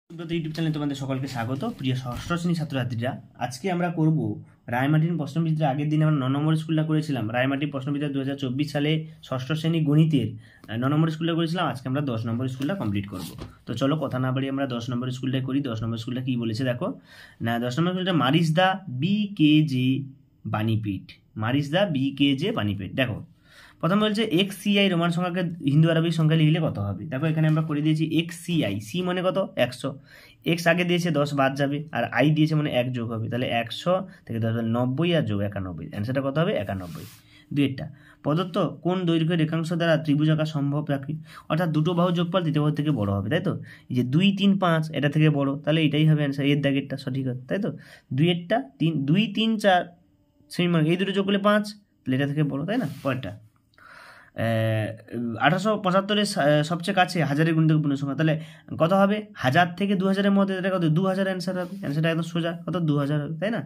Subrata YouTube চ্যানেলে তোমাদের সকলকে স্বাগত। প্রিয় ষষ্ঠ শ্রেণীর ছাত্রছাত্রীরা, আজকে আমরা করব রায়মার্টিন প্রশ্নবিদ্যা। আগের দিন আমরা 9 নম্বর স্কুলটা করেছিলাম। রায়মার্টিন প্রশ্নবিদ্যা 2024 সালে ষষ্ঠ শ্রেণী গণিতের 9 নম্বর স্কুলটা করেছিলাম। আজকে আমরা 10 নম্বর স্কুলটা কমপ্লিট করব। তো চলো কথা না বাড়িয়ে আমরা 10 নম্বর স্কুলটাই করি। 10 নম্বর স্কুলটা কি বলেছে দেখো না। 10 নম্বর স্কুলটা মারিসদা BKJ বাণীপীঠ। মারিসদা BKJ বাণীপীঠ। দেখো প্রথম বলছে XCI রোমান সংখ্যাকে হিন্দু আরবিক সংখ্যা লিখলে কত হবে। দেখো এখানে আমরা করে দিয়েছি XCI, সি মানে কত 100, এক্স আগে দিয়েছে 10 বাদ যাবে, আর আই দিয়েছে মানে 1 যোগ হবে, তাহলে 100 থেকে 10 90 আর যোগ 91, অ্যান্সারটা কত হবে 91। দুইটা প্রদত্ত কোন দৈর্ঘ্য রেখাংশ দ্বারা ত্রিভুজ আঁকা সম্ভব রাখি, অর্থাৎ দুটো বাহু যোগফল তৃতীয় বাহু থেকে বড় হবে, তাই তো। এই যে 2 3 5 এটা থেকে বড়, তাহলে এটাই হবে অ্যান্সার, এর দাগেরটা সঠিক হবে, তাই তো। 2 3 4 সেই মানে এই দুটো যোগ করলে 5, তাহলে এটা থেকে বড়, তাই না। পরেরটা 1875-এর সবচেয়ে কাছে হাজারের গুণিতক সংখ্যা, তাহলে কত হবে 1000 থেকে 2000-এর মধ্যে, এটা কত 2000 অ্যান্সার হবে, অ্যান্সারটা একদম সোজা, কত 2000 হবে, তাই না।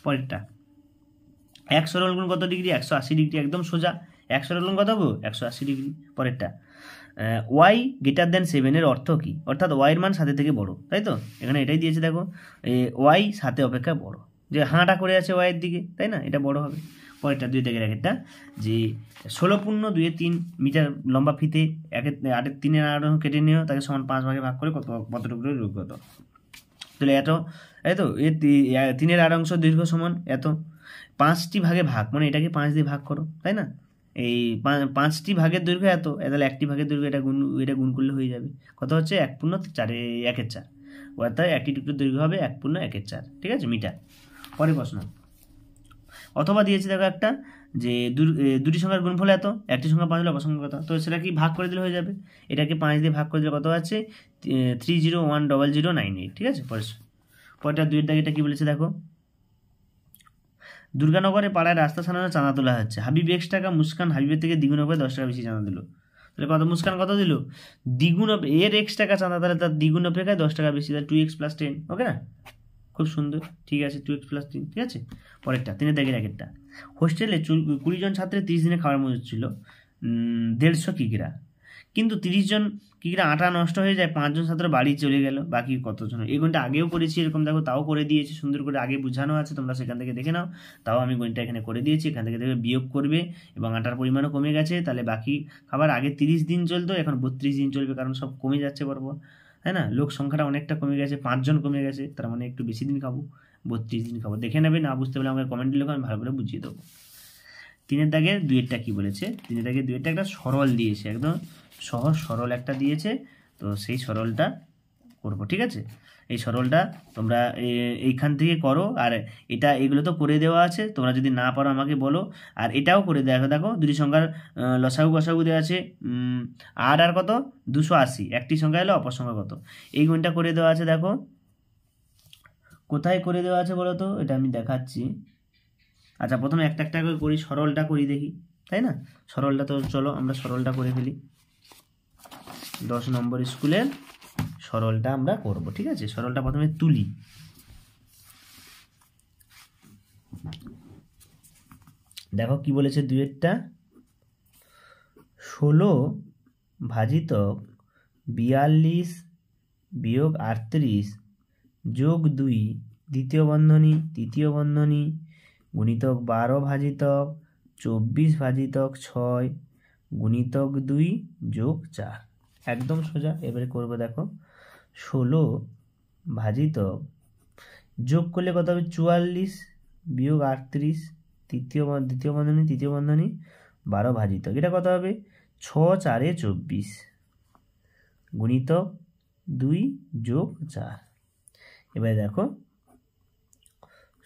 পরেরটা 1 সরল গুণ কত ডিগ্রি, 180 ডিগ্রি, একদম সোজা। 1 সরল গুণ কত হবে 180 ডিগ্রি। পরেরটা y গ্রেটার দেন 7 এর অর্থ কি, অর্থাৎ y এর মান 7 থেকে বড়, তাই তো। এখানে এটাই দিয়েছে দেখো, y 7 অপেক্ষা বড়, যে হাঁটা করে আছে y এর দিকে, তাই না, এটা বড় হবে। পরেরটা 2 থেকে একটা যে 16.2 মিটার লম্বা ফিতে 3 কেটে নিও, তাকে সমান 5 ভাগে ভাগ করে কতটুকু রোগ কত, তাহলে এত, তো এর 3-এর 8 অংশ দৈর্ঘ্য সমান এত, 5টি ভাগে ভাগ মানে এটাকে 5 দিয়ে ভাগ করো, তাই না। এই 5টি ভাগের দৈর্ঘ্য এত, তাহলে 1টি ভাগের দৈর্ঘ্য এটা গুণ করলে হয়ে যাবে, কত হচ্ছে 1/4 1/4, অর্থাৎ একটি টুকরোর দৈর্ঘ্য হবে 1/4, ঠিক আছে, মিটার। পরের প্রশ্ন অথবা দিয়েছে দেখো একটা যে দুটি সংখ্যার গুণফল এত, একটি সংখ্যা 5 হলে অপর সংখ্যা কত, তো সেটা কি ভাগ করে দিলে হয়ে যাবে, এটাকে 5 দিয়ে ভাগ করে দিলে কত আছে 301098, ঠিক আছে। পরেরটা 2 এর দাগে এটা কি বলেছে দেখো, দুর্গানগরে পাড়ায় রাস্তা সারানোর চাঁদা তোলা হচ্ছে, হাবিব 1 টাকা, মুস্কান হাবিবের থেকে দ্বিগুণ হবে 10 টাকা বেশি চাঁদা দিল, তাহলে কত মুস্কান কত দিল দ্বিগুণ, এর x টাকা চাঁদা, তাহলে তার দ্বিগুণ অপেক্ষায় 10 টাকা বেশি, তাহলে 2x + 10, ওকে না, খুব সুন্দর, ঠিক আছে, 2x + 3, ঠিক আছে। পরেরটা 3 এর দাগের একটা হোস্টেলে 20 জন ছাত্রের 30 দিনে খাবার মজুদ ছিল 150 কিগ্রা, কিন্তু 30 জন কিগ্রা আটা নষ্ট হয়ে যায়, 5 জন ছাত্র বাড়ি চলে গেল, বাকি কতজন। এই গণিতটা আগেও করেছি এরকম, দেখো তাও করে দিয়েছি সুন্দর করে, আগে বোঝানো আছে, তোমরা সেখান থেকে দেখে নাও। তাও আমি গণিতটা এখানে করে দিয়েছি, এখান থেকে দেখবে বিয়োগ করবে, এবং আটার পরিমাণও কমে গেছে, তাহলে বাকি খাবার আগে 30 দিন চলতো, এখন 32 দিন চলবে, কারণ সব কমে যাচ্ছে পরপর, তাই না। লোক সংখ্যাটা অনেকটা কমে গেছে, 5 জন কমে গেছে, তার মানে একটু বেশি দিন খাবো, 32 দিন খাবো। দেখে নেবে, না বুঝতে পারলে আমাকে কমেন্টে লেখো, আমি ভালো করে বুঝিয়ে দেবো। 3 এর দাগের 2 এরটা কি বলেছে, 3 এর দাগের 2 এরটা একটা সরল দিয়েছে, একদম সহজ সরল একটা দিয়েছে, তো সেই সরলটা করবো, ঠিক আছে। এই সরলটা তোমরা এইখান থেকে করো, আর এগুলো তো করে দেওয়া আছে, তোমরা যদি না পারো আমাকে বলো, আর এটাও করে দেখো দুটি সংখ্যার লসাগু গসাগু দেওয়া আছে, আর কত 280, একটি সংখ্যা এলো অপর সংখ্যা কত, এই গুণটা করে দেওয়া আছে। দেখো কোথায় করে দেওয়া আছে বলো তো, এটা আমি দেখাচ্ছি। আচ্ছা প্রথমে একটা একটা করে করি, সরলটা করি দেখি, তাই না। সরলটা তো চলো আমরা সরলটা করে ফেলি, 10 নম্বর স্কুলের সরলটা আমরা করব, ঠিক আছে। সরলটা প্রথমে তুলি, দেখো কি বলেছে 2 এরটা 16 ভাজিতক 42 বিয়োগ 38 যোগ 2 দ্বিতীয় বন্ধনী তৃতীয় বন্ধনী গুণিতক 12 ভাজিতক 24 ভাজিতক 6 গুণিতক 2 যোগ 4, একদম সোজা। এবারে করবো দেখো 16 ভাজিতক যোগ করলে কত হবে 44 বিয়োগ 38 দ্বিতীয় বন্ধনী তৃতীয় বন্ধনী 12 ভাজিতক, এটা কত হবে 6 4 24 গুণিতক 2 যোগ 4। এবারে দেখো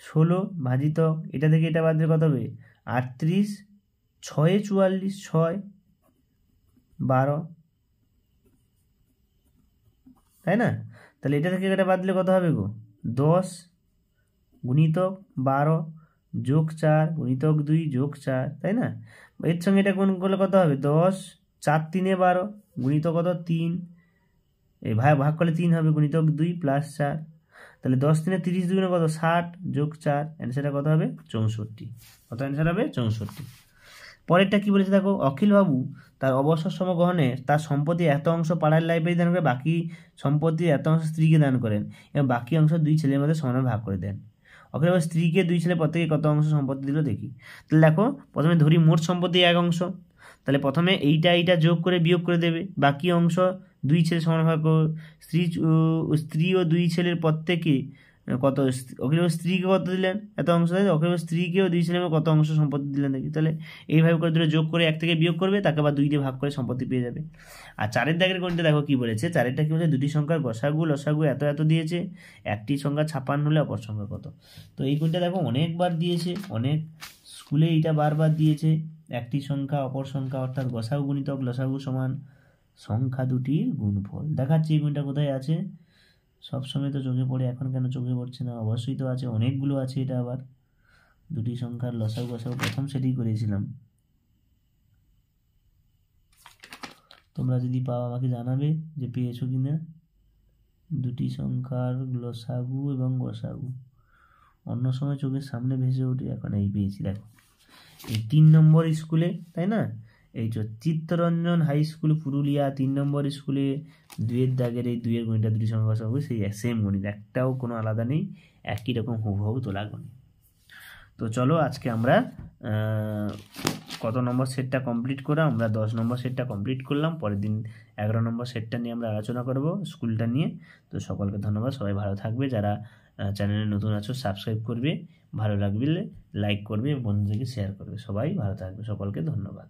16 ভাজিতক এটা থেকে এটা বাদ দিলে কত হবে 38, 6 44 6 12, তাই না। তাহলে এটা থেকে এটা বাদ দিলে কত হবে গো 10 গুণিতক 12 যোগ 4 গুণিতক 2 যোগ 4, তাই না। এর সঙ্গে এটা গুণ করলে কত হবে 10 4 3 12 গুণিতক কত 3, এই ভাগ করলে 3 হবে, গুণিতক 2 + 4, তাহলে 10 3 30 2 কত 60 যোগ 4, অ্যান্সারটা কত হবে 64, কত অ্যান্সার হবে 64। পরেরটা কি বলেছে দেখো, অখিলবাবু তার অবসর সময় গ্রহণে তার সম্পত্তি এত অংশ পাড়ার লাইব্রেরি দান করে, বাকি সম্পত্তির এত অংশ স্ত্রীকে দান করেন এবং বাকি অংশ 2 ছেলের মধ্যে সমানে ভাগ করে দেন। অখিলবাবু স্ত্রীকে 2 ছেলে প্রত্যেকে কত অংশ সম্পত্তি দিল দেখি। তাহলে দেখো প্রথমে ধরি মোট সম্পত্তি 1 অংশ, তাহলে প্রথমে এইটা যোগ করে বিয়োগ করে দেবে, বাকি অংশ 2 ছেলে সমান ভাগ স্ত্রী ও 2 ছেলের প্রত্যেকে কত, অখিলবাবু স্ত্রীকে কত দিলেন এত অংশ, অখিলবাবু স্ত্রীকেও 2 ছেলে কত অংশ সম্পত্তি দিলেন দেখি। তাহলে এইভাবে করে দুটো যোগ করে 1 থেকে বিয়োগ করবে, তাকে আবার 2 দিয়ে ভাগ করে সম্পত্তি পেয়ে যাবে। আর 4 দাগের গণিতে দেখো কি বলেছে, 4টা কি বলেছে, দুটি সংখ্যার গসাগু লসাগু এত এত দিয়েছে, একটি সংখ্যা 56 হলে অপর সংখ্যা কত। তো এই কোণটা দেখো অনেকবার দিয়েছে, অনেক স্কুলে এইটা বারবার দিয়েছে, একটি সংখ্যা অপর সংখ্যা অর্থাৎ গসাগু গুণিতক লসাগু সমান সংখ্যা দুটির গুণফল। দেখাচ্ছি এই গুণটা কোথায় আছে, সবসময় তো চোখে পড়ে, এখন কেন চোখে পড়ছে না, অবশ্যই তো আছে, অনেকগুলো আছে। এটা আবার দুটি সংখ্যার লসাগু গসাগু প্রথম সেটাই করেছিলাম। তোমরা যদি পাও আমাকে জানাবে যে পেয়েছো কিনা। দুটি সংখ্যার লসাগু এবং গসাগু অন্য সময় চোখের সামনে ভেসে ওঠে, এখন এই পেয়েছি দেখো, এই 3 নম্বর স্কুলে, তাই না, এই যে চিত্তরঞ্জন হাই স্কুল পুরুলিয়া 3 নম্বর স্কুলে 2 দাগের এই 2 গণিতটা দুটি সংখ্যা গসাগু সেই সেম গণিত, একটাও কোনো আলাদা নেই, একই রকম হুবহু তোলা গণিত। তো চলো আজকে আমরা কত নম্বর সেটটা কমপ্লিট করে, আমরা 10 নম্বর সেটটা কমপ্লিট করলাম। পরের দিন 11 নম্বর সেটটা নিয়ে আমরা আলোচনা করব, স্কুলটা নিয়ে। তো সকলকে ধন্যবাদ, সবাই ভালো থাকবে, যারা চ্যানেলে নতুন আছো সাবস্ক্রাইব করবে, ভালো লাগলে লাইক করবে, বন্ধুদেরকে শেয়ার করবে। সবাই ভালো থাকবে, সকলকে ধন্যবাদ।